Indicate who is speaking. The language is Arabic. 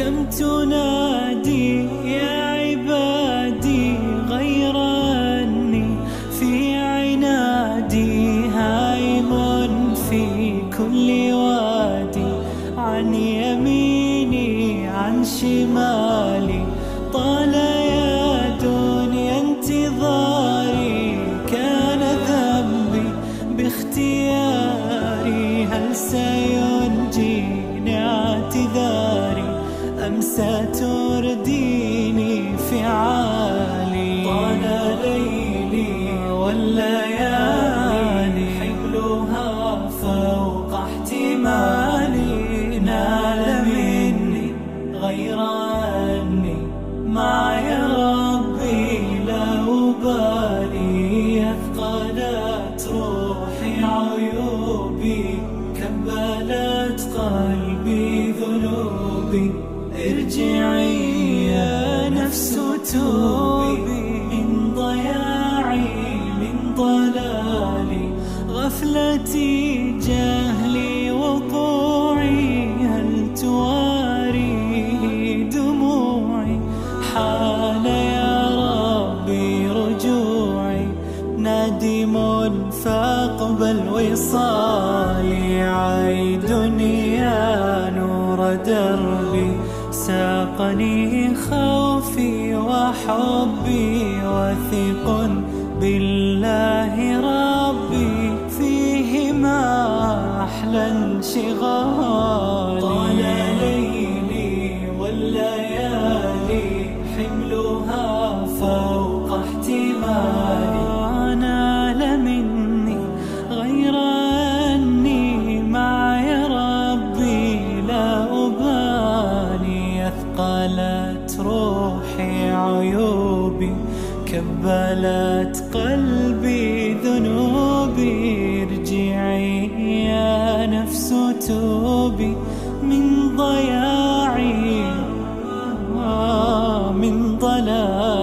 Speaker 1: كم تنادي يا عبادي غير أني في عنادي هائم في كل وادي، عن يميني عن شمالي طال يا دنيا انتظاري. كان ذنبي باختياري، هل سينجيني اعتذاري أم سترديني فعالي؟ طال ليلي والليالي حملها فوق احتمالي، نال مني غير أني معي ربي لا أبالي. أثقلت روحي عيوبي، كبلت قلبي ذنوبي. ارجعي يا نفس توبي من ضياعي من ضلالي، غفلتي جهلي وقوعي، هل تواري دموعي؟ حان يا ربي رجوعي، نادم فاقبل وصالي. عيدني يا نور دربي، ساقني خوفي وحبي، وثق بالله ربي فيهما أحلى انشغالي. طال ليلي والليالي حملها فوق احتمالي، نال مني غير أني معي ربي لا أبالي. أثقلت روحي عيوبي، كبلت قلبي ذنوبي. ارجعي يا نفس توبي من ضياعي من ضلالي.